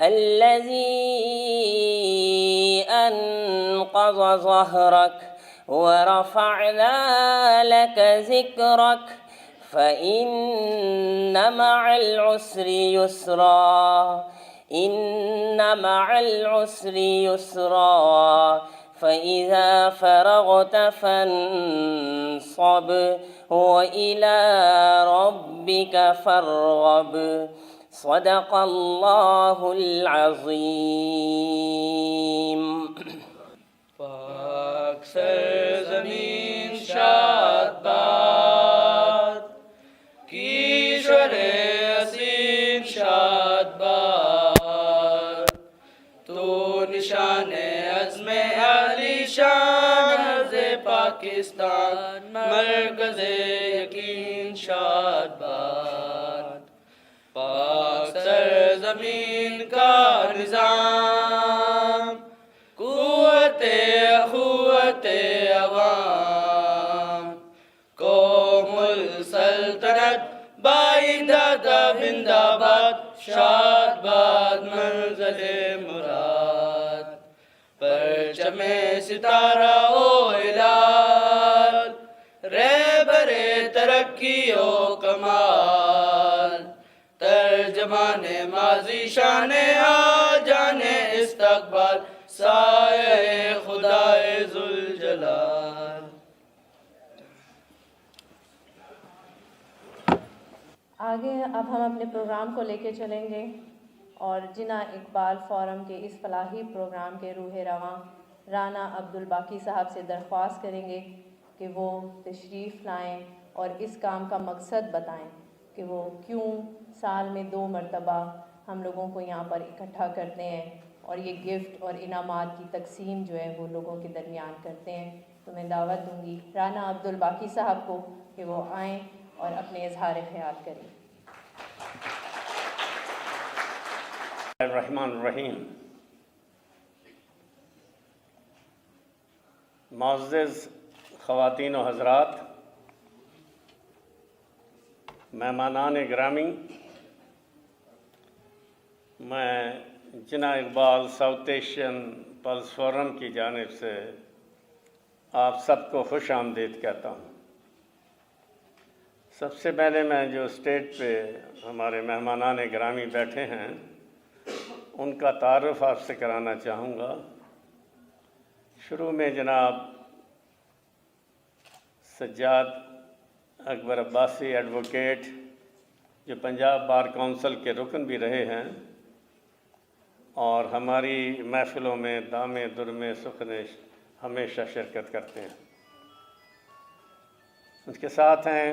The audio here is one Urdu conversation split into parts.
الذي أنقض ظهرك ورفعنا لك ذكرك فإن مع العسر يسرا إن مع العسر يسرا فإذا فرغت فانصب وإلى ربك فارغب صدق اللہ العظیم۔ پاک سرزمین شاد باد، کیشور عظیم شاد باد، تو نشان عزم علی شان عرض پاکستان، مرکز یقین شاد باد۔ پاک سرزمین کا نظام، قوت اخوت عوام، قوم السلطنت بائندہ بند آباد، شاد باد منزل مراد، پرچم ستارہ و ہلال، رہبر ترقی و کمال، ترجمان ماضی شان آجان استقبال، سایہ خدائے ذوالجلال۔ آگے اب ہم اپنے پروگرام کو لے کے چلیں گے اور جنا اقبال فورم کے اس فلاحی پروگرام کے روح رواں رانا عبدالباقی صاحب سے درخواست کریں گے کہ وہ تشریف لائیں اور اس کام کا مقصد بتائیں کہ وہ کیوں سال میں 2 مرتبہ ہم لوگوں کو یہاں پر اکٹھا کرتے ہیں اور یہ گفٹ اور انعامات کی تقسیم جو ہے وہ لوگوں کے درمیان کرتے ہیں۔ تو میں دعوت دوں گی رانا عبدالباقی صاحب کو کہ وہ آئیں اور اپنے اظہار خیال کریں۔ الرحمن الرحیم۔ معزز خواتین و حضرات، مہمانان گرامی، میں جنا Iqbal south Asian plus forum کی جانب سے آپ سب کو خوش آمدید کہتا ہوں۔ سب سے پہلے میں جو اسٹیج پہ ہمارے مہمانان گرامی بیٹھے ہیں ان کا تعارف آپ سے کرانا چاہوں گا۔ شروع میں جناب سجاد اکبر عباسی ایڈوکیٹ، جو پنجاب بار کونسل کے رکن بھی رہے ہیں اور ہماری محفلوں میں دامے درمے سخن ہمیشہ شرکت کرتے ہیں۔ اس کے ساتھ ہیں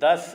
10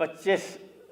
25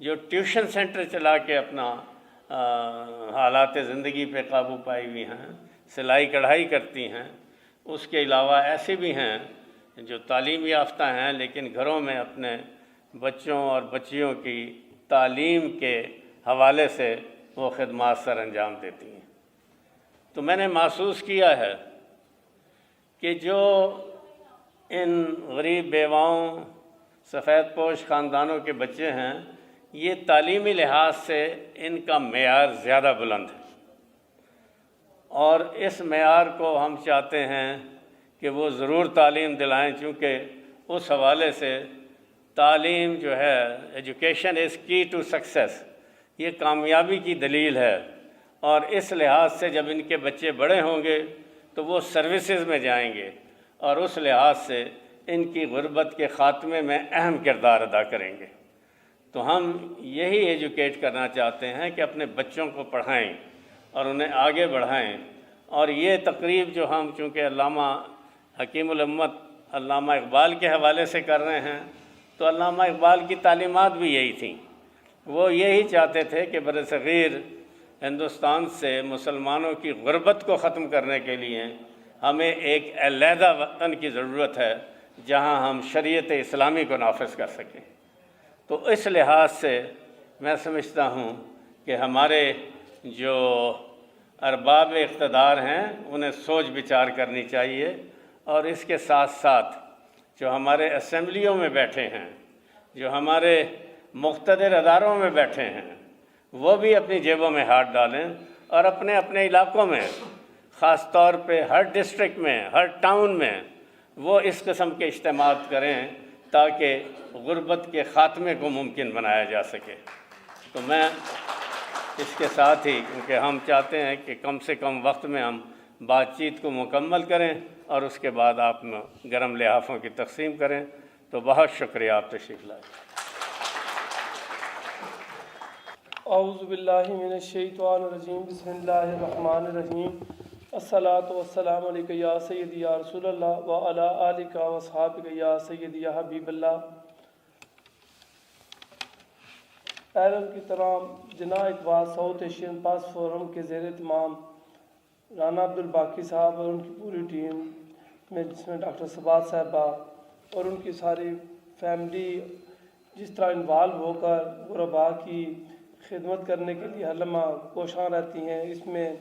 جو ٹیوشن سینٹر چلا کے اپنا حالات زندگی پہ قابو پائی ہوئی ہیں، سلائی کڑھائی کرتی ہیں. اس کے علاوہ ایسے بھی ہیں جو تعلیم یافتہ ہیں لیکن گھروں میں اپنے بچوں اور بچیوں کی تعلیم کے حوالے سے وہ خدمات سر انجام دیتی ہیں. تو میں نے محسوس کیا ہے کہ جو ان غریب بیواؤں، سفید پوش خاندانوں کے بچے ہیں، یہ تعلیمی لحاظ سے ان کا معیار زیادہ بلند ہے، اور اس معیار کو ہم چاہتے ہیں کہ وہ ضرور تعلیم دلائیں، چونکہ اس حوالے سے تعلیم جو ہے، ایجوکیشن از کی ٹو سکسیس، یہ کامیابی کی دلیل ہے. اور اس لحاظ سے جب ان کے بچے بڑے ہوں گے تو وہ سروسز میں جائیں گے، اور اس لحاظ سے ان کی غربت کے خاتمے میں اہم کردار ادا کریں گے. تو ہم یہی ایجوکیٹ کرنا چاہتے ہیں کہ اپنے بچوں کو پڑھائیں اور انہیں آگے بڑھائیں. اور یہ تقریب جو ہم چونکہ علامہ حکیم الامت علامہ اقبال کے حوالے سے کر رہے ہیں، تو علامہ اقبال کی تعلیمات بھی یہی تھیں. وہ یہی چاہتے تھے کہ برصغیر ہندوستان سے مسلمانوں کی غربت کو ختم کرنے کے لیے ہمیں ایک علیحدہ وطن کی ضرورت ہے جہاں ہم شریعت اسلامی کو نافذ کر سکیں. تو اس لحاظ سے میں سمجھتا ہوں کہ ہمارے جو ارباب اقتدار ہیں انہیں سوچ بچار کرنی چاہیے، اور اس کے ساتھ ساتھ جو ہمارے اسمبلیوں میں بیٹھے ہیں، جو ہمارے مقتدر اداروں میں بیٹھے ہیں، وہ بھی اپنی جیبوں میں ہاتھ ڈالیں اور اپنے اپنے علاقوں میں، خاص طور پہ ہر ڈسٹرکٹ میں، ہر ٹاؤن میں وہ اس قسم کے اجتماعات کریں تاکہ غربت کے خاتمے کو ممکن بنایا جا سکے. تو میں اس کے ساتھ ہی، کیونکہ ہم چاہتے ہیں کہ کم سے کم وقت میں ہم بات چیت کو مکمل کریں اور اس کے بعد آپ گرم لحافوں کی تقسیم کریں. تو بہت شکریہ، آپ تشریف لائیں. اعوذ باللہ من الشیطان الرجیم، بسم اللہ الرحمن الرحیم. الصلاۃ والسلام علیک یا سیدی یا رسول اللہ وعلی آلک و اصحابک یا سیدی یا حبیب اللہ. اہل کرام، جناح اقبال ساؤتھ ایشین پاس فورم کے زیر اہتمام رانا عبدالباقی صاحب اور ان کی پوری ٹیم میں، جس میں ڈاکٹر صباح صاحبہ اور ان کی ساری فیملی جس طرح انوالو ہو کر غرباء کی خدمت کرنے کے لیے ہر لمحہ کوشاں رہتی ہیں، اس میں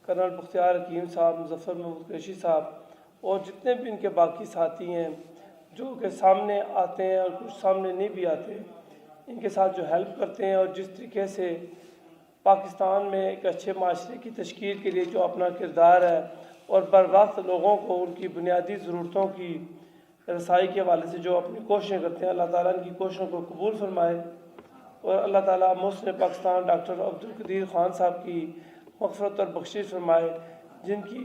کرنل بختیار حکیم صاحب، مظفر محمود قریشی صاحب اور جتنے بھی ان کے باقی ساتھی ہیں جو کہ سامنے آتے ہیں اور کچھ سامنے نہیں بھی آتے، ان کے ساتھ جو ہیلپ کرتے ہیں، اور جس طریقے سے پاکستان میں ایک اچھے معاشرے کی تشکیل کے لیے جو اپنا کردار ہے اور بر وقت لوگوں کو ان کی بنیادی ضرورتوں کی رسائی کے حوالے سے جو اپنی کوششیں کرتے ہیں، اللہ تعالیٰ ان کی کوششوں کو قبول فرمائے. اور اللہ تعالیٰ محسن پاکستان ڈاکٹر عبدالقدیر خان صاحب کی مغفرت اور بخشش فرمائے، جن کی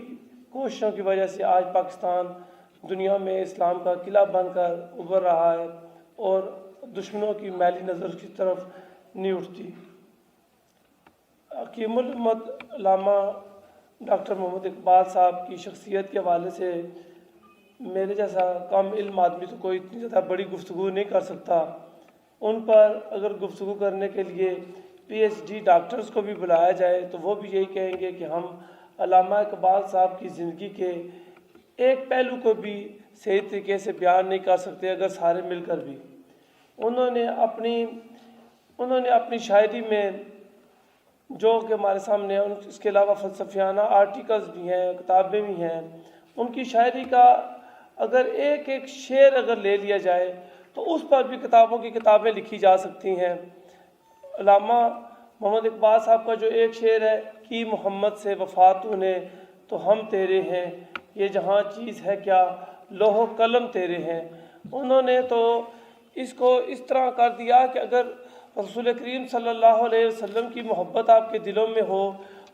کوششوں کی وجہ سے آج پاکستان دنیا میں اسلام کا قلعہ بن کر ابھر رہا ہے اور دشمنوں کی میلی نظر کی طرف نہیں اٹھتی. حکیم الامت علامہ ڈاکٹر محمد اقبال صاحب کی شخصیت کے حوالے سے میرے جیسا کم علم آدمی تو کوئی اتنی زیادہ بڑی گفتگو نہیں کر سکتا. ان پر اگر گفتگو کرنے کے لیے پی ایچ ڈی ڈاکٹرز کو بھی بلایا جائے تو وہ بھی یہی کہیں گے کہ ہم علامہ اقبال صاحب کی زندگی کے ایک پہلو کو بھی صحیح طریقے سے بیان نہیں کر سکتے اگر سارے مل کر بھی. انہوں نے اپنی شاعری میں جو کہ ہمارے سامنے ہیں، اس کے علاوہ فلسفیانہ آرٹیکلز بھی ہیں، کتابیں بھی ہیں. ان کی شاعری کا اگر ایک ایک شعر اگر لے لیا جائے تو اس پر بھی کتابوں کی کتابیں لکھی جا سکتی ہیں. علامہ محمد اقبال صاحب کا جو ایک شعر ہے، کی محمد سے وفا تو نے تو ہم تیرے ہیں، یہ جہاں چیز ہے کیا لوح و قلم تیرے ہیں. انہوں نے تو اس کو اس طرح کر دیا کہ اگر رسول کریم صلی اللہ علیہ وسلم کی محبت آپ کے دلوں میں ہو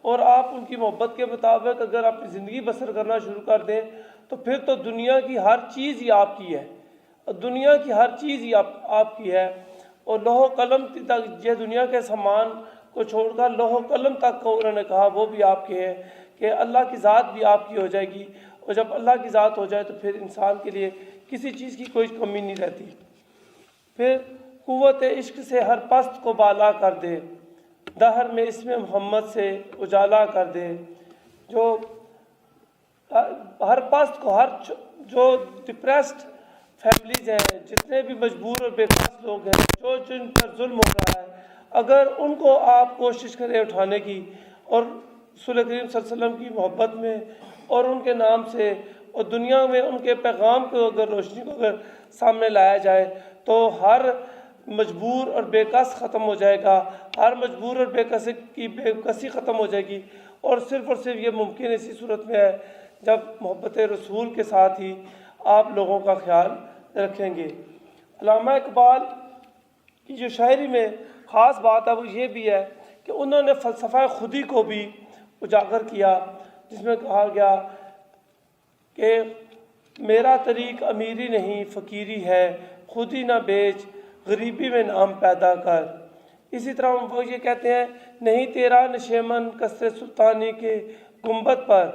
اور آپ ان کی محبت کے مطابق اگر اپنی زندگی بسر کرنا شروع کر دیں تو پھر تو دنیا کی ہر چیز ہی آپ کی ہے، دنیا کی ہر چیز ہی آپ کی ہے. اور لوح و قلم تک، یہ دنیا کے سامان کو چھوڑ کر لوح و قلم تک کو انہوں نے کہا وہ بھی آپ کے ہیں، کہ اللہ کی ذات بھی آپ کی ہو جائے گی. اور جب اللہ کی ذات ہو جائے تو پھر انسان کے لیے کسی چیز کی کوئی کمی نہیں رہتی. پھر قوت عشق سے ہر پست کو بالا کر دے، دہر میں اسم محمد سے اجالا کر دے۔ جو ہر پست کو، جو ڈپریسڈ فیملیز ہیں، جتنے بھی مجبور اور بے بس لوگ ہیں، جو جن پر ظلم ہو رہا ہے، اگر ان کو آپ کوشش کریں اٹھانے کی، اور رسول کریم صلی اللہ علیہ وسلم کی محبت میں اور ان کے نام سے اور دنیا میں ان کے پیغام کو اگر روشنی کو اگر سامنے لایا جائے تو ہر مجبور اور بے کس ختم ہو جائے گا، ہر مجبور اور بے کسی ختم ہو جائے گی۔ اور صرف یہ ممکن اسی صورت میں ہے جب محبت رسول کے ساتھ ہی آپ لوگوں کا خیال رکھیں گے۔ علامہ اقبال کی جو شاعری میں خاص بات ہے وہ یہ بھی ہے کہ انہوں نے فلسفہ خودی کو بھی اجاگر کیا، جس میں کہا گیا کہ میرا طریق امیری نہیں فقیری ہے، خودی نہ بیچ غریبی میں نام پیدا کر۔ اسی طرح وہ یہ کہتے ہیں، نہیں تیرا نشیمن قصر سلطانی کے گنبد پر،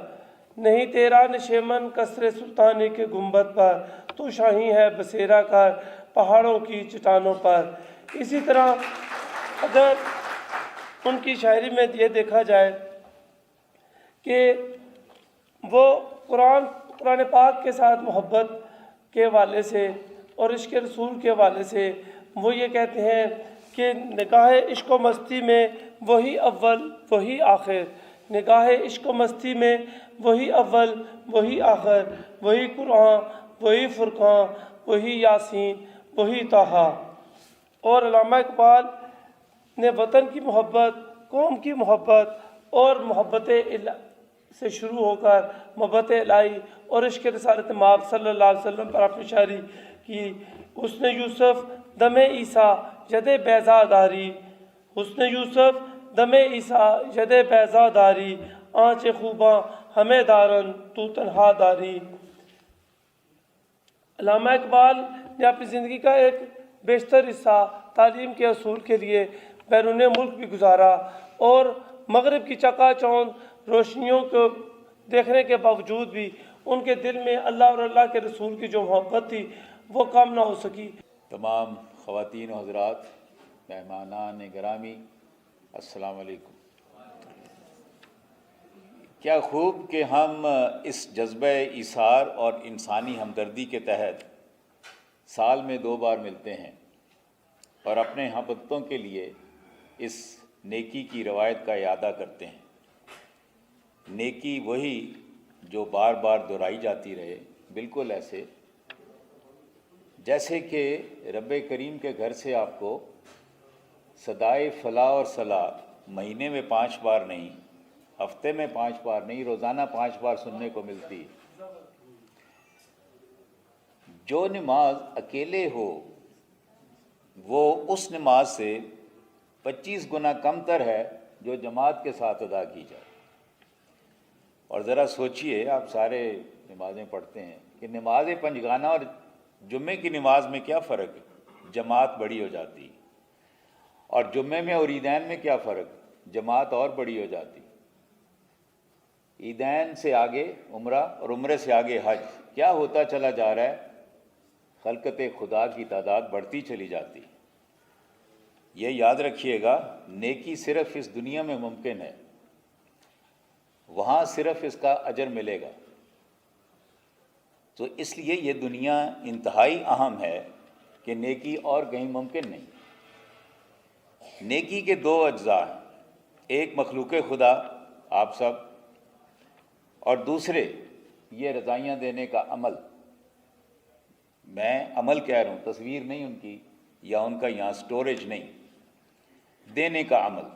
نہیں تیرا نشیمن قصر سلطانی کے گنبد پر، تو شاہی ہے بسیرا کر پہاڑوں کی چٹانوں پر۔ اسی طرح اگر ان کی شاعری میں یہ دیکھا جائے کہ وہ قرآن پاک کے ساتھ محبت کے حوالے سے اور عشق رسول کے حوالے سے وہ یہ کہتے ہیں کہ نگاہ عشق و مستی میں وہی اول وہی آخر، نگاہ عشق و مستی میں وہی اول وہی آخر، وہی قرآن وہی فرقان وہی یاسین وہی طٰہٰ۔ اور علامہ اقبال نے وطن کی محبت، قوم کی محبت اور محبت سے شروع ہو کر محبت الہی اور عشق رسالت مآب صلی اللہ علیہ وسلم پر اپنی شاعری کی۔ حسن یوسف دم عیسیٰ ید بیضا داری، حسن یوسف دم عیسیٰ ید بیضا داری، آنچ خوباں ہمیں دارن تو تنہا داری۔ علامہ اقبال نے اپنی زندگی کا ایک بیشتر حصہ تعلیم کے حصول کے لیے بیرون ملک بھی گزارا، اور مغرب کی چکا چوند روشنیوں کو دیکھنے کے باوجود بھی ان کے دل میں اللہ اور اللہ کے رسول کی جو محبت تھی وہ کم نہ ہو سکی۔ تمام خواتین و حضرات، مہمانان گرامی، السلام علیکم۔ کیا خوب کہ ہم اس جذبہ ایثار اور انسانی ہمدردی کے تحت سال میں 2 بار ملتے ہیں اور اپنے ہموطنوں کے لیے اس نیکی کی روایت کا اعادہ کرتے ہیں۔ نیکی وہی جو بار بار دہرائی جاتی رہے، بالکل ایسے جیسے کہ رب کریم کے گھر سے آپ کو صدائے فلاح اور صلاح مہینے میں 5 بار نہیں، ہفتے میں 5 بار نہیں، روزانہ 5 بار سننے کو ملتی۔ جو نماز اکیلے ہو وہ اس نماز سے 25 گنا کم تر ہے جو جماعت کے ساتھ ادا کی جائے۔ اور ذرا سوچئے، آپ سارے نمازیں پڑھتے ہیں کہ نماز پنجگانہ اور جمعے کی نماز میں کیا فرق ہے؟ جماعت بڑی ہو جاتی، اور جمعے میں اور عیدین میں کیا فرق؟ جماعت اور بڑی ہو جاتی۔ عیدین سے آگے عمرہ اور عمرے سے آگے حج۔ کیا ہوتا چلا جا رہا ہے؟ خلقت خدا کی تعداد بڑھتی چلی جاتی۔ یہ یاد رکھیے گا، نیکی صرف اس دنیا میں ممکن ہے، وہاں صرف اس کا اجر ملے گا۔ تو اس لیے یہ دنیا انتہائی اہم ہے کہ نیکی اور کہیں ممکن نہیں۔ نیکی کے 2 اجزاء ہیں، ایک مخلوق خدا آپ سب، اور دوسرے یہ رضائیاں دینے کا عمل۔ میں عمل کہہ رہا ہوں، تصویر نہیں ان کی، یا ان کا یہاں سٹوریج نہیں، دینے کا عمل۔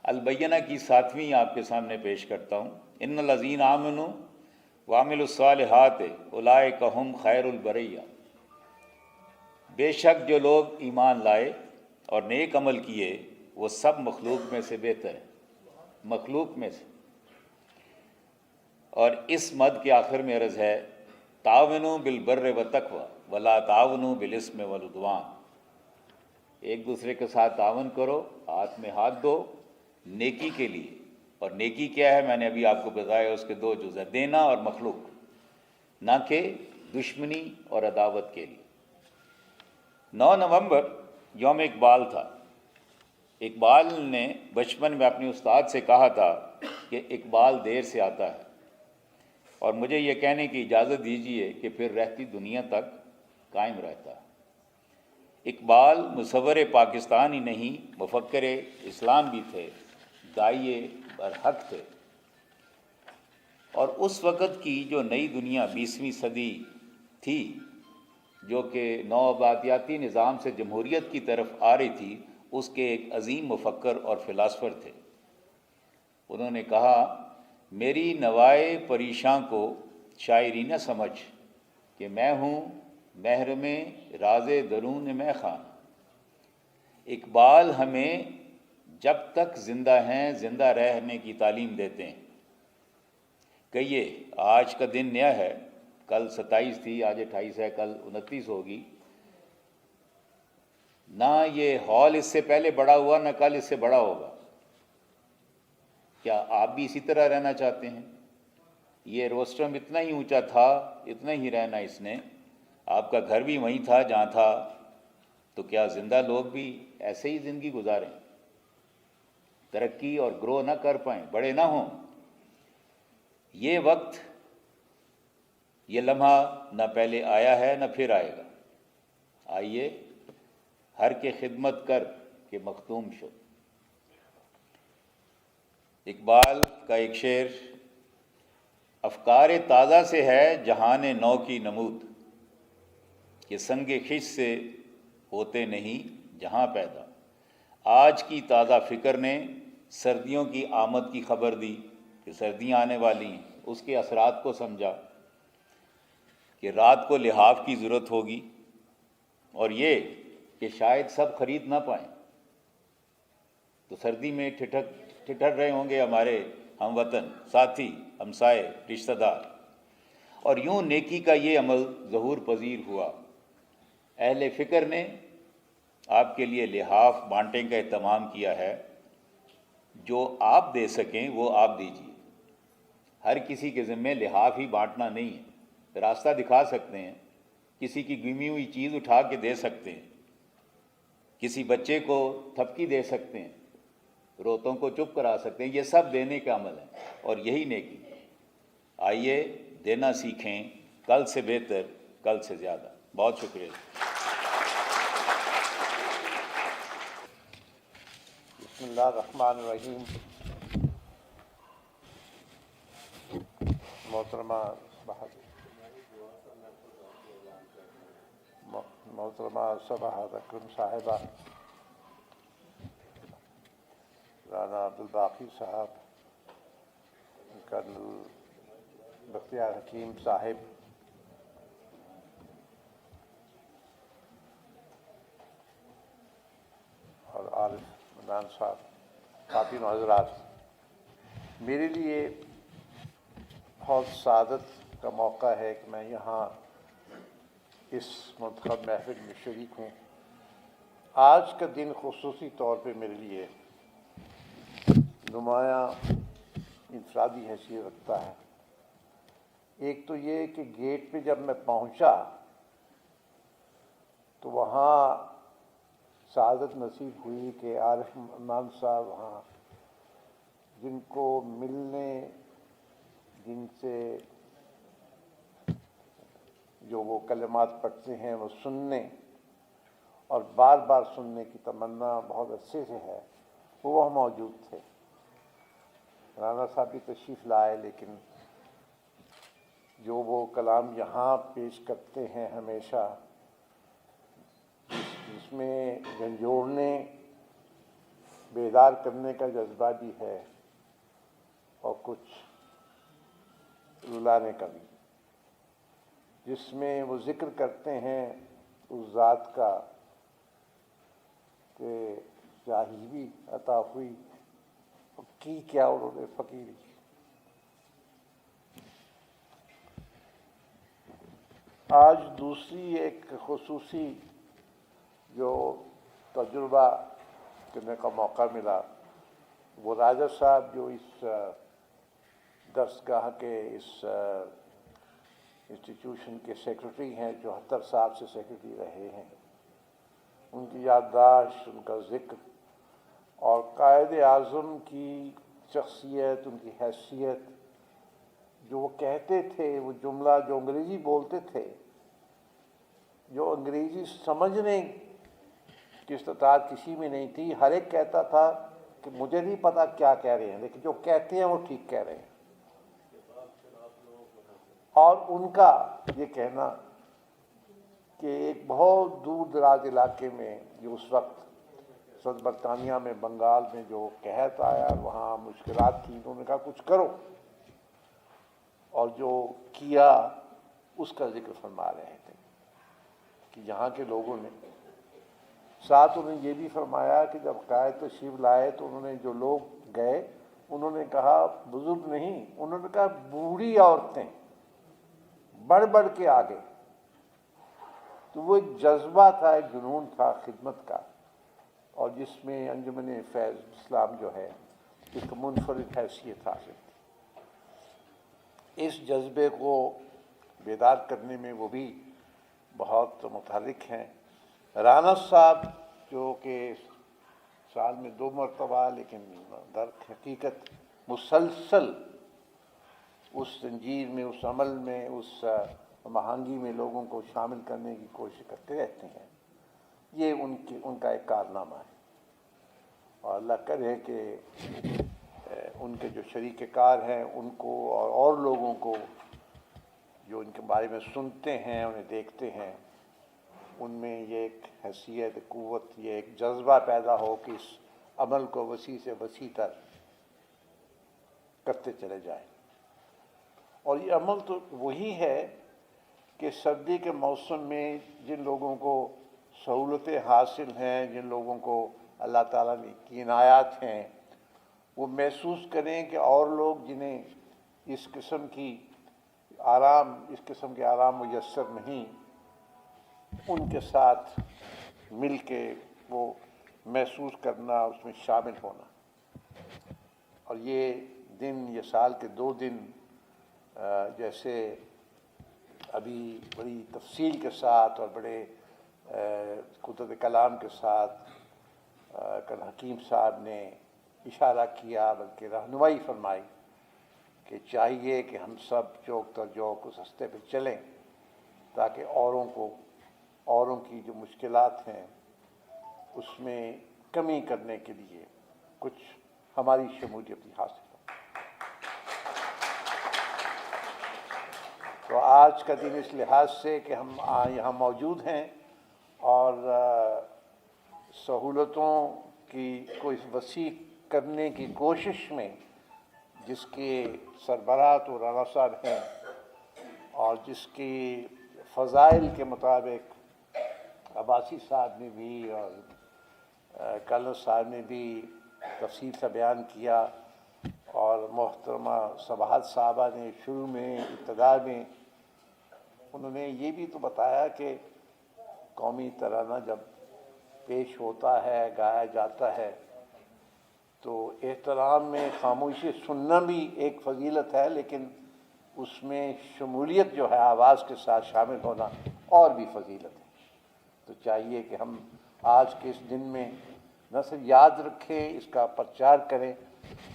البینہ کی 7ویں آپ کے سامنے پیش کرتا ہوں۔ ان الذین آمنوا وعملوا الصالحات اولئک ھم خیر البریہ۔ بے شک جو لوگ ایمان لائے اور نیک عمل کیے وہ سب مخلوق میں سے بہتر ہیں، مخلوق میں سے۔ اور اس مد کے آخر میں عرض ہے، تعاونوا بالبر والتقوی ولا تعاونوا بالاثم والعدوان۔ ایک دوسرے کے ساتھ تعاون کرو، ہاتھ میں ہاتھ دو نیکی کے لیے۔ اور نیکی کیا ہے؟ میں نے ابھی آپ کو بتایا، اس کے 2 جز ہیں، دینا اور مخلوق، نہ کہ دشمنی اور عداوت کے لیے، 9 نومبر یوم اقبال تھا۔ اقبال نے بچپن میں اپنے استاد سے کہا تھا کہ اقبال دیر سے آتا ہے، اور مجھے یہ کہنے کی اجازت دیجیے کہ پھر رہتی دنیا تک قائم رہتا ہے۔ اقبال مصور پاکستان ہی نہیں، مفکر اسلام بھی تھے، داعیے برحق تھے، اور اس وقت کی جو نئی دنیا 20ویں صدی تھی، جو کہ نوآبادیاتی نظام سے جمہوریت کی طرف آ رہی تھی، اس کے ایک عظیم مفکر اور فلاسفر تھے۔ انہوں نے کہا، میری نوائے پریشاں کو شاعری نہ سمجھ کہ میں ہوں محرم راز درون میں خان۔ اقبال ہمیں جب تک زندہ ہیں زندہ رہنے کی تعلیم دیتے ہیں۔ کہیے آج کا دن نیا ہے، کل 27 تھی، آج 28 ہے، کل 29 ہوگی، نہ یہ ہال اس سے پہلے بڑا ہوا نہ کل اس سے بڑا ہوگا۔ کیا آپ بھی اسی طرح رہنا چاہتے ہیں؟ یہ روسٹرم اتنا ہی اونچا تھا، اتنا ہی رہنا اس نے، آپ کا گھر بھی وہیں تھا جہاں تھا، تو کیا زندہ لوگ بھی ایسے ہی زندگی گزاریں، ترقی اور گرو نہ کر پائیں، بڑے نہ ہوں؟ یہ وقت، یہ لمحہ نہ پہلے آیا ہے نہ پھر آئے گا، آئیے ہر کے خدمت کر کے مختوم شو۔ اقبال کا ایک شعر، افکار تازہ سے ہے جہان نو کی نمود، کہ سنگ خش سے ہوتے نہیں جہاں پیدا۔ آج کی تازہ فکر نے سردیوں کی آمد کی خبر دی کہ سردیاں آنے والی ہیں، اس کے اثرات کو سمجھا کہ رات کو لحاف کی ضرورت ہوگی، اور یہ کہ شاید سب خرید نہ پائیں، تو سردی میں ٹھٹر رہے ہوں گے ہمارے ہم وطن، ساتھی، ہمسائے، رشتہ دار، اور یوں نیکی کا یہ عمل ظہور پذیر ہوا۔ اہل فکر نے آپ کے لیے لحاف بانٹنے کا اہتمام کیا ہے، جو آپ دے سکیں وہ آپ دیجیے۔ ہر کسی کے ذمے لحاف ہی بانٹنا نہیں ہے، راستہ دکھا سکتے ہیں، کسی کی گمی ہوئی چیز اٹھا کے دے سکتے ہیں، کسی بچے کو تھپکی دے سکتے ہیں، روتوں کو چپ کرا سکتے ہیں، یہ سب دینے کا عمل ہے، اور یہی نیکی۔ آئیے دینا سیکھیں، کل سے بہتر، کل سے زیادہ۔ بہت شکریہ۔ بسم اللہ الرحمن الرحیم۔ محترمہ صباحت اکرم صاحبہ، رانا عبدالباقی صاحب، کرنل بختیار حکیم صاحب، اور عارف عمران صاحب، خواتین و حضرات، میرے لیے بہت سعادت کا موقع ہے کہ میں یہاں اس منتخب محفل میں شریک ہوں۔ آج کا دن خصوصی طور پہ میرے لیے نمایاں انفرادی حیثیت رکھتا ہے۔ ایک تو یہ کہ گیٹ پہ جب میں پہنچا تو وہاں سعادت نصیب ہوئی کہ عارف عمران صاحب وہاں، جن کو ملنے، جن سے جو وہ کلمات پڑھتے ہیں وہ سننے اور بار بار سننے کی تمنا بہت عرصے سے ہے، وہ وہاں موجود تھے۔ رانا صاحب بھی تشریف لائے، لیکن جو وہ کلام یہاں پیش کرتے ہیں ہمیشہ، جس میں جھنجھوڑنے، بیدار کرنے کا جذبہ بھی ہے اور کچھ رلانے کا بھی، جس میں وہ ذکر کرتے ہیں اس ذات کا کہ جاہی بھی عطا ہوئی، کی کیا انہوں نے فقیری۔ آج دوسری ایک خصوصی جو تجربہ کرنے کا موقع ملا، وہ راجہ صاحب جو اس درسگاہ کے، اس انسٹیٹیوشن کے سیکرٹری ہیں، جو 70 سال سے سیکرٹری رہے ہیں، ان کی یادداشت، ان کا ذکر اور قائد اعظم کی شخصیت، ان کی حیثیت، جو وہ کہتے تھے، وہ جملہ جو انگریزی بولتے تھے، جو انگریزی سمجھنے کی استطاعت کسی میں نہیں تھی، ہر ایک کہتا تھا کہ مجھے نہیں پتا کیا کہہ رہے ہیں، لیکن جو کہتے ہیں وہ ٹھیک کہہ رہے ہیں۔ اور ان کا یہ کہنا کہ ایک بہت دور دراز علاقے میں جو اس وقت صدر برطانیہ میں بنگال میں جو قحط آیا، وہاں مشکلات تھیں، انہوں نے کہا کچھ کرو، اور جو کیا اس کا ذکر فرما رہے تھے کہ یہاں کے لوگوں نے ساتھ انہیں یہ بھی فرمایا کہ جب قائد تشریف لائے تو انہوں نے جو لوگ گئے انہوں نے کہا بزرگ نہیں، انہوں نے کہا بوڑھی عورتیں بڑھ بڑھ کے آگے۔ تو وہ ایک جذبہ تھا، ایک جنون تھا خدمت کا، اور جس میں انجمن فیض اسلام جو ہے اس کو منفرد حیثیت حاصل تھی۔ اس جذبے کو بیدار کرنے میں وہ بھی بہت متحرک ہیں۔ رانا صاحب جو کہ سال میں 2 مرتبہ لیکن در حقیقت مسلسل اس زنجیر میں، اس عمل میں، اس مہانگی میں لوگوں کو شامل کرنے کی کوشش کرتے رہتے ہیں، یہ ان کا ایک کارنامہ ہے، اور اللہ کرے کہ ان کے جو شریک کار ہیں ان کو اور لوگوں کو جو ان کے بارے میں سنتے ہیں، انہیں دیکھتے ہیں، ان میں یہ ایک حیثیت، قوت، یہ ایک جذبہ پیدا ہو کہ اس عمل کو وسیع سے وسیع تر کرتے چلے جائیں۔ اور یہ عمل تو وہی ہے کہ سردی کے موسم میں جن لوگوں کو سہولتیں حاصل ہیں، جن لوگوں کو اللہ تعالیٰ کی عنایات ہیں، وہ محسوس کریں کہ اور لوگ جنہیں اس قسم کے آرام میسر نہیں، ان کے ساتھ مل کے وہ محسوس کرنا، اس میں شامل ہونا۔ اور یہ دن، یہ سال کے 2 دن جیسے ابھی بڑی تفصیل کے ساتھ اور بڑے قدرت کلام کے ساتھ کل حکیم صاحب نے اشارہ کیا، بلکہ رہنمائی فرمائی کہ چاہیے کہ ہم سب چوک در چوک اس راستے پہ چلیں تاکہ اوروں کی جو مشکلات ہیں اس میں کمی کرنے کے لیے کچھ ہماری شمولیت بھی حاصل ہو۔ تو آج کا دن اس لحاظ سے کہ ہم یہاں موجود ہیں اور سہولتوں کو وسیع کرنے کی کوشش میں جس کے سربراہ تو رانا صاحب ہیں، اور جس کی فضائل کے مطابق عباسی صاحب نے بھی اور کرنل صاحب نے بھی تفصیل سے بیان کیا، اور محترمہ سباحت صاحبہ نے شروع میں ابتدا میں انہوں نے یہ بھی تو بتایا کہ قومی ترانہ جب پیش ہوتا ہے، گایا جاتا ہے، تو احترام میں خاموشی سننا بھی ایک فضیلت ہے، لیکن اس میں شمولیت جو ہے آواز کے ساتھ شامل ہونا اور بھی فضیلت ہے۔ تو چاہیے کہ ہم آج کے اس دن میں نہ صرف یاد رکھیں، اس کا پرچار کریں،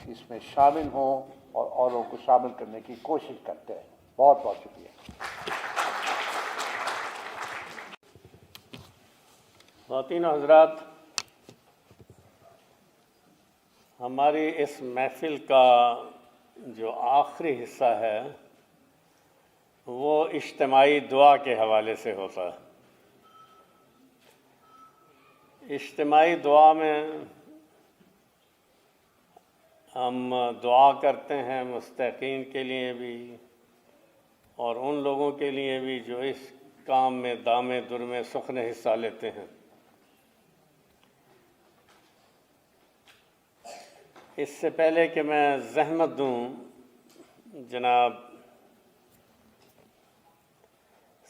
اس میں شامل ہوں اور اوروں کو شامل کرنے کی کوشش کرتے ہیں۔ بہت بہت شکریہ۔ خواتین و حضرات، ہماری اس محفل کا جو آخری حصہ ہے وہ اجتماعی دعا کے حوالے سے ہوتا ہے۔ اجتماعی دعا میں ہم دعا کرتے ہیں مستحقین کے لیے بھی اور ان لوگوں کے لیے بھی جو اس کام میں دام در میں سخن حصہ لیتے ہیں۔ اس سے پہلے کہ میں زحمت دوں جناب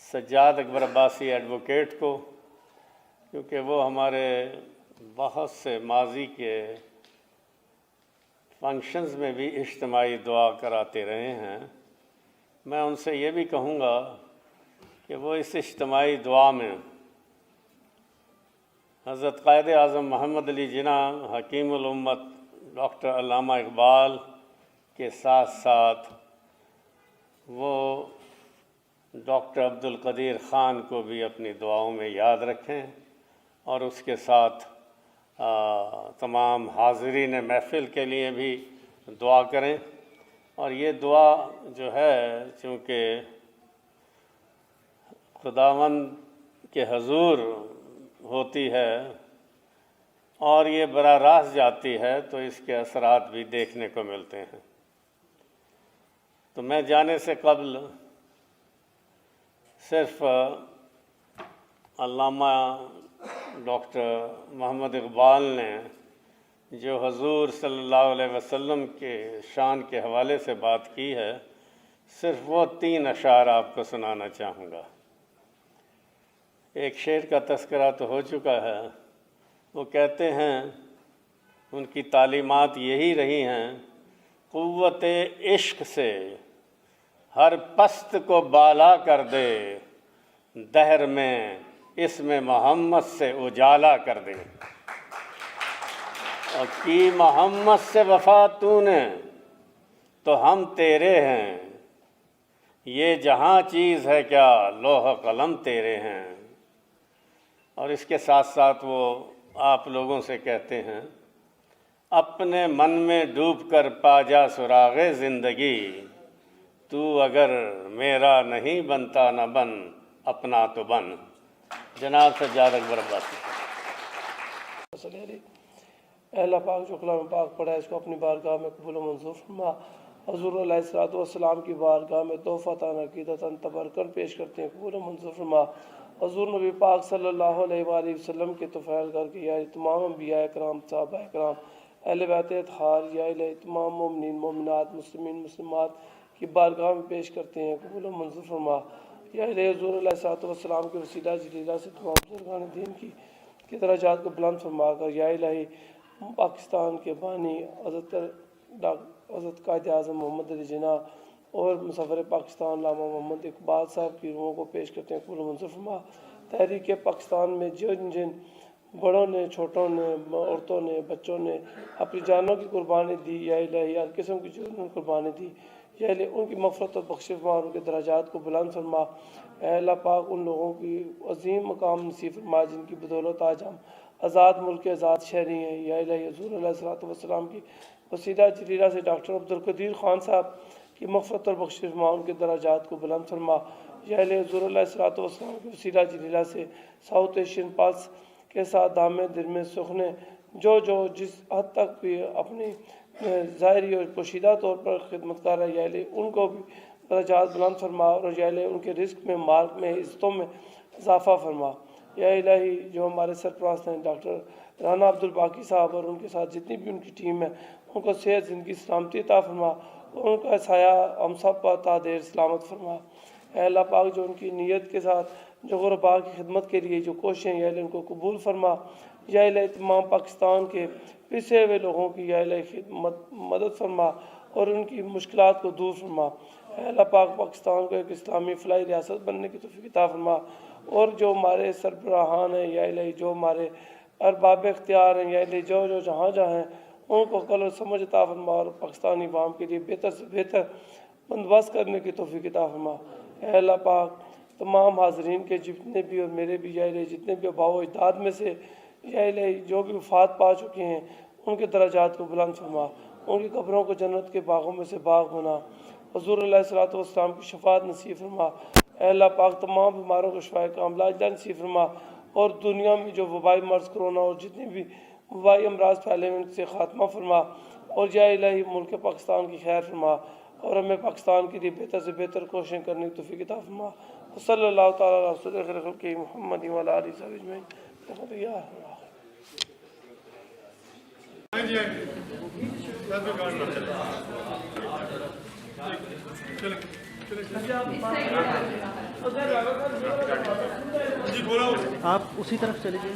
سجاد اکبر عباسی ایڈوکیٹ کو، کیونکہ وہ ہمارے بہت سے ماضی کے فنکشنز میں بھی اجتماعی دعا کراتے رہے ہیں، میں ان سے یہ بھی کہوں گا کہ وہ اس اجتماعی دعا میں حضرت قائد اعظم محمد علی جناح حکیم الامت ڈاکٹر علامہ اقبال کے ساتھ ساتھ وہ ڈاکٹر عبد القدیر خان کو بھی اپنی دعاؤں میں یاد رکھیں اور اس کے ساتھ تمام حاضرین محفل کے لیے بھی دعا کریں. اور یہ دعا جو ہے چونکہ خداوند کے حضور ہوتی ہے اور یہ براہ راست جاتی ہے تو اس کے اثرات بھی دیکھنے کو ملتے ہیں. تو میں جانے سے قبل صرف علامہ ڈاکٹر محمد اقبال نے جو حضور صلی اللہ علیہ وسلم کے شان کے حوالے سے بات کی ہے، صرف وہ 3 اشعار آپ کو سنانا چاہوں گا. ایک شعر کا تذکرہ تو ہو چکا ہے. وہ کہتے ہیں ان کی تعلیمات یہی رہی ہیں، قوت عشق سے ہر پست کو بالا کر دے، دہر میں اسم محمد سے اجالا کر دے. اور کی محمد سے وفا تو نے تو ہم تیرے ہیں، یہ جہاں چیز ہے کیا لوح قلم تیرے ہیں. اور اس کے ساتھ ساتھ وہ آپ لوگوں سے کہتے ہیں، اپنے من میں ڈوب کر پا جا سراغ زندگی، تو اگر میرا نہیں بنتا نہ بن اپنا تو بن. جناب سجاد اکبر عباسی. اے اللہ پاک جو کلام پاک پڑھا ہے اس کو اپنی بارگاہ میں قبول و منظور فرما. حضور علیہ الصلوۃ والسلام کی بارگاہ میں تحفۃ عقیدتاً تبرکن پیش کرتے ہیں، قبول و منظور فرما. حضور نبی پاک صلی اللہ علیہ وآلہ وسلم کے توفیل کر کے یا تمام انبیاء کرام، صحابہ کرام، اہل بیت اطہار، یا الہی تمام مومنین مومنات، مسلمین مسلمات کی بارگاہ میں پیش کرتے ہیں، قبول و منظور فرما. یا الہی حضور علیہ الصلوۃ والسلام کے وسیلہ جلیلہ سے تمام بزرگان دین کی درجات کو بلند فرما کر یا الہی پاکستان کے بانی حضرت قائد اعظم محمد علی جناح اور مسافر پاکستان علامہ محمد اقبال صاحب کی روحوں کو پیش کرتے ہیں، قبول و منظور فرما. تحریک پاکستان میں جن بڑوں نے، چھوٹوں نے، عورتوں نے، بچوں نے اپنی جانوں کی قربانی دی، یا الہی ہر قسم کی جو انہوں نے قربانی دی، یا الہی ان کی مغفرت اور بخش فرما اور ان کے درجات کو بلند فرما. اے اللہ پاک ان لوگوں کی عظیم مقام نصیب فرما جن کی بدولت آج ہم آزاد ملک کے آزاد شہری ہیں. یا الہی حضور علیہ الصلوۃ والسلام کی وسیلہ جلیلہ سے ڈاکٹر عبد القدیر خان صاحب کی مغفرت اور بخش فرما، ان کے درجات کو بلند فرما. یا الہی حضور علیہ الصلوۃ والسلام کی وسیلہ جلیلہ سے ساؤتھ ایشین پلس کے ساتھ دامے دل میں سخنے جو جس حد تک بھی اپنی ظاہری اور پوشیدہ طور پر خدمت کر رہے ہیں، یا الہی ان کو بھی درجات بلند فرما اور یا الہی ان کے رزق میں، مارک میں، عزتوں میں اضافہ فرما. یا الہی جو ہمارے سرپرست ہیں ڈاکٹر رانا عبد الباقی صاحب اور ان کے ساتھ جتنی بھی ان کی ٹیم ہے، ان کو صحت، زندگی، سلامتی عطا فرما اور ان کا سایہ ہم سب پر تا دیر سلامت فرما. اے اللہ پاک جو ان کی نیت کے ساتھ جو غرباء کی خدمت کے لیے جو کوششیں، یا الہی ان کو قبول فرما. یا الہی تمام پاکستان کے پسے ہوئے لوگوں کی یا الہی خدمت مدد فرما اور ان کی مشکلات کو دور فرما. اے اللہ پاک پاکستان کو ایک اسلامی فلاحی ریاست بننے کی توفیق عطا فرما. اور جو ہمارے سربراہان ہیں، یا الہی جو ہمارے ارباب اختیار ہیں، یا الہی جو جہاں ہیں، ان کو عقل اور سمجھ عطا فرما اور پاکستانی عوام کے لیے بہتر سے بہتر بندوبست کرنے کی توفیق عطا فرما. اے اللہ پاک تمام حاضرین کے جتنے بھی اور میرے بھی یا الہی جتنے بھی آباء و اجداد میں سے یا الہی جو بھی وفات پا چکے ہیں، ان کے درجات کو بلند فرما، ان کی قبروں کو جنت کے باغوں میں سے باغ بنا. حضور علیہ الصلوۃ والسلام کی شفاعت نصیب فرما. اے اللہ پاک تمام بیماروں کو شفائے کاملہ عاجلہ نصیب فرما اور دنیا میں جو وبائی مرض کرونا اور جتنے بھی وبائی امراض پھیلے ہیں ان سے خاتمہ فرما. اور یا الہی ملک پاکستان کی خیر فرما اور ہمیں پاکستان کے لیے بہتر سے بہتر کوششیں کرنے کی توفیق عطا فرما. صلی اللہ تعالیٰ علیہ رسول خیر خلق محمد و علیہ آلہ وصحبہ اجمعین. آپ اسی طرف چلے جائیں.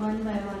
1 by 1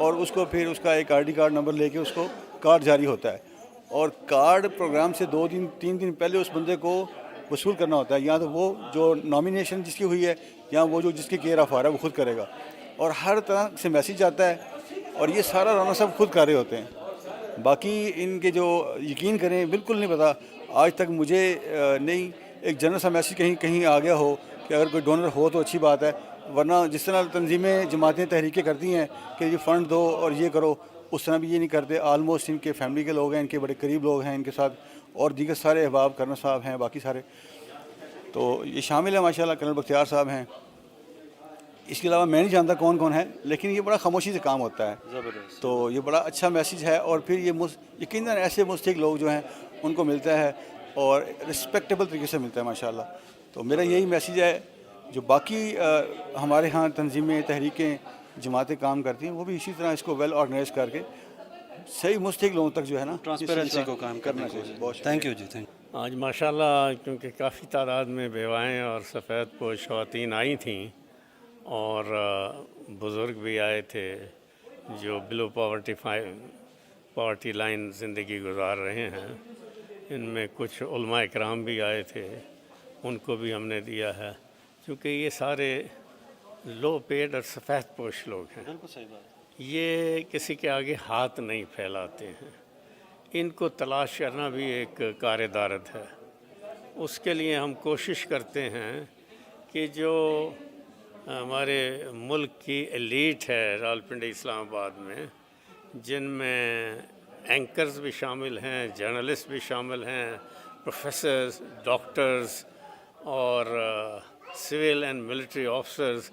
اور اس کو پھر اس کا ایک آئی ڈی کارڈ نمبر لے کے اس کو کارڈ جاری ہوتا ہے، اور کارڈ پروگرام سے 2 دن 3 دن پہلے اس بندے کو وصول کرنا ہوتا ہے، یا تو وہ جو نامینیشن جس کی ہوئی ہے یا وہ جو جس کی کیئر آف آ رہا ہے وہ خود کرے گا، اور ہر طرح سے میسیج آتا ہے، اور یہ سارا رانا صاحب خود کر رہے ہوتے ہیں۔ باقی ان کے جو یقین کریں بالکل نہیں پتہ، آج تک مجھے نہیں ایک جنرل سا میسیج کہیں آ گیا ہو کہ اگر کوئی ڈونر ہو تو اچھی بات ہے، ورنہ جس طرح تنظیمیں جماعتیں تحریکیں کرتی ہیں کہ یہ فنڈ دو اور یہ کرو، اس طرح بھی یہ نہیں کرتے۔ آلموسٹ ان کے فیملی کے لوگ ہیں، ان کے بڑے قریب لوگ ہیں ان کے ساتھ، اور دیگر سارے احباب کرنا صاحب ہیں، باقی سارے تو یہ شامل ہیں ماشاءاللہ، کرنل بختیار صاحب ہیں، اس کے علاوہ میں نہیں جانتا کون کون ہے، لیکن یہ بڑا خاموشی سے کام ہوتا ہے، تو یہ بڑا اچھا میسیج ہے، اور پھر یہ یقیناً ایسے مستحق لوگ جو ہیں ان کو ملتا ہے اور رسپیکٹیبل طریقے سے ملتا ہے ماشاءاللہ۔ تو میرا یہی میسیج ہے، جو باقی ہمارے ہاں تنظیمیں تحریکیں جماعتیں کام کرتی ہیں وہ بھی اسی طرح اس کو ویل آرگنائز کر کے صحیح مستحق لوگوں تک جو ہے نا ٹرانسپیرنسی کو کام کرنا چاہیے۔ بہت تھینک یو جی، تھینک یو۔ آج ماشاءاللہ کیونکہ کافی تعداد میں بیوائیں اور سفید پوش خواتین آئی تھیں، اور بزرگ بھی آئے تھے جو بلو پاورٹی لائن زندگی گزار رہے ہیں، ان میں کچھ علماء اکرام بھی آئے تھے، ان کو بھی ہم نے دیا ہے، کیونکہ یہ سارے لو پیڈ اور سفید پوش لوگ ہیں، بالکل صحیح بات۔ یہ کسی کے آگے ہاتھ نہیں پھیلاتے ہیں، ان کو تلاش کرنا بھی ایک کار دارد ہے۔ اس کے لیے ہم کوشش کرتے ہیں کہ جو ہمارے ملک کی ایلیٹ ہے راولپنڈی اسلام آباد میں، جن میں اینکرز بھی شامل ہیں، جرنلسٹ بھی شامل ہیں، پروفیسرز، ڈاکٹرز اور سول اینڈ ملٹری آفیسرز،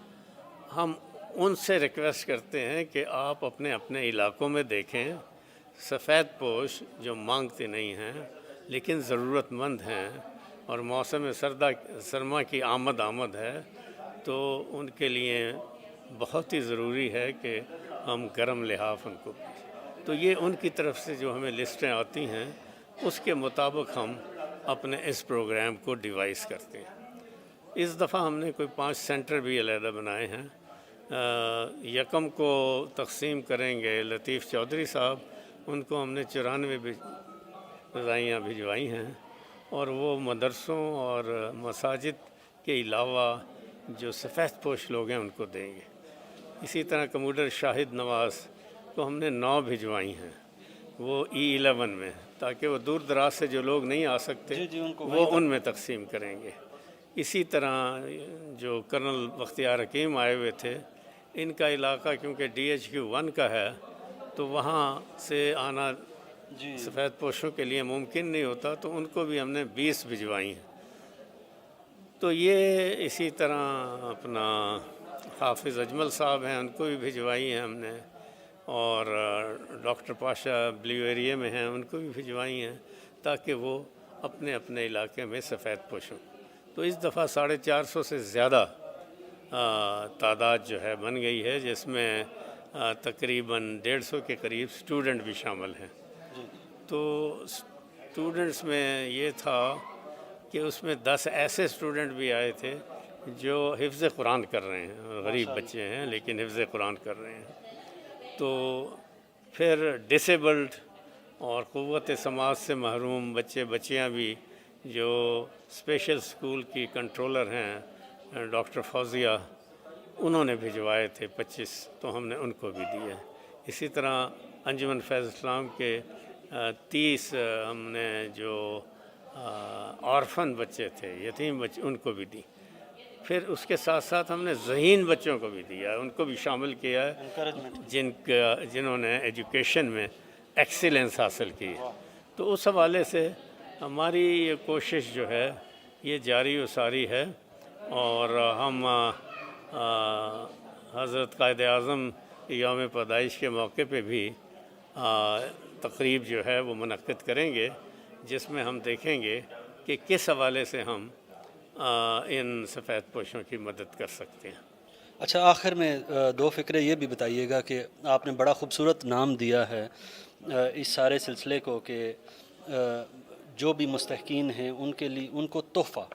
ہم ان سے ریکویسٹ کرتے ہیں کہ آپ اپنے اپنے علاقوں میں دیکھیں، سفید پوش جو مانگتے نہیں ہیں لیکن ضرورت مند ہیں، اور موسم سرما کی آمد ہے، تو ان کے لیے بہت ہی ضروری ہے کہ ہم گرم لحاف ان کو، تو یہ ان کی طرف سے جو ہمیں لسٹیں آتی ہیں اس کے مطابق ہم اپنے اس پروگرام کو ڈیوائز کرتے ہیں۔ اس دفعہ ہم نے کوئی 5 سینٹر بھی علیحدہ بنائے ہیں۔ یکم کو تقسیم کریں گے لطیف چودھری صاحب، ان کو ہم نے 94 رضائیاں بھجوائی ہیں، اور وہ مدرسوں اور مساجد کے علاوہ جو سفید پوش لوگ ہیں ان کو دیں گے۔ اسی طرح کموڈر شاہد نواز کو ہم نے 9 بھجوائی ہیں، وہ E11 میں، تاکہ وہ دور دراز سے جو لوگ نہیں آ سکتے وہ ان میں تقسیم کریں گے۔ اسی طرح جو کرنل بختیار حکیم آئے ہوئے تھے، ان کا علاقہ کیونکہ DHQ1 کا ہے تو وہاں سے آنا سفید پوشوں کے لیے ممکن نہیں ہوتا، تو ان کو بھی ہم نے 20 بھجوائی ہیں۔ تو یہ اسی طرح اپنا حافظ اجمل صاحب ہیں، ان کو بھی بھجوائی ہیں ہم نے، اور ڈاکٹر پاشا بلیو ایریے میں ہیں، ان کو بھی بھجوائی ہیں، تاکہ وہ اپنے اپنے علاقے میں سفید پوش ہوں۔ تو اس دفعہ 450 سے زیادہ تعداد جو ہے بن گئی ہے، جس میں تقریباً 150 کے قریب اسٹوڈنٹ بھی شامل ہیں۔ تو اسٹوڈنٹس میں یہ تھا کہ اس میں 10 ایسے اسٹوڈنٹ بھی آئے تھے جو حفظ قرآن کر رہے ہیں، غریب بچے ہیں لیکن حفظ قرآن کر رہے ہیں۔ تو پھر ڈسیبلڈ اور قوت سماعت سے محروم بچے بچیاں بھی، جو اسپیشل اسکول کی کنٹرولر ہیں ڈاکٹر فوزیہ، انہوں نے بھجوائے تھے 25، تو ہم نے ان کو بھی دیے۔ اسی طرح انجمن فیض اسلام کے 30 ہم نے جو آرفن بچے تھے، یتیم بچے، ان کو بھی دی۔ پھر اس کے ساتھ ساتھ ہم نے ذہین بچوں کو بھی دیا ہے، ان کو بھی شامل کیا ہے جنہوں نے ایجوکیشن میں ایکسیلنس حاصل کی ہے۔ تو اس حوالے سے ہماری یہ کوشش جو ہے یہ جاری و ساری ہے، اور ہم حضرت قائد اعظم یوم پیدائش کے موقع پہ بھی تقریب جو ہے وہ منعقد کریں گے، جس میں ہم دیکھیں گے کہ کس حوالے سے ہم ان سفید پوشوں کی مدد کر سکتے ہیں۔ اچھا، آخر میں 2 فکرے یہ بھی بتائیے گا کہ آپ نے بڑا خوبصورت نام دیا ہے اس سارے سلسلے کو کہ جو بھی مستحقین ہیں ان کے لیے ان کو تحفہ،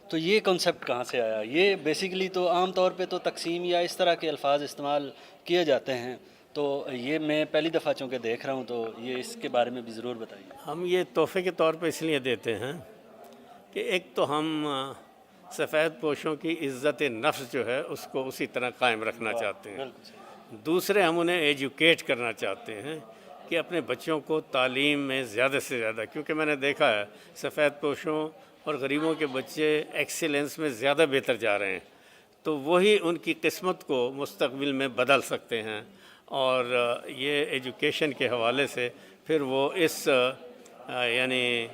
تو یہ کنسیپٹ کہاں سے آیا؟ یہ بیسیکلی تو عام طور پہ تو تقسیم یا اس طرح کے الفاظ استعمال کیے جاتے ہیں، تو تو یہ میں پہلی دفعہ چونکہ دیکھ رہا ہوں تو یہ اس کے بارے میں بھی ضرور بتائیے۔ ہم یہ تحفے کے طور پہ اس لیے دیتے ہیں کہ ایک تو ہم سفید پوشوں کی عزت نفس جو ہے اس کو اسی طرح قائم رکھنا چاہتے ہیں، دوسرے ہم انہیں ایجوکیٹ کرنا چاہتے ہیں کہ اپنے بچوں کو تعلیم میں زیادہ سے زیادہ، کیونکہ میں نے دیکھا ہے سفید پوشوں اور غریبوں کے بچے ایکسیلنس میں زیادہ بہتر جا رہے ہیں، تو وہی ان کی قسمت کو مستقبل میں بدل سکتے ہیں، اور یہ ایجوکیشن کے حوالے سے پھر وہ یعنی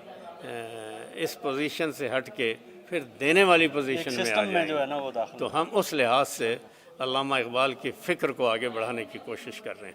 اس پوزیشن سے ہٹ کے پھر دینے والی پوزیشن میں آ جائیں گے۔ تو ہم اس لحاظ سے علامہ اقبال کی فکر کو آگے بڑھانے کی کوشش کر رہے ہیں۔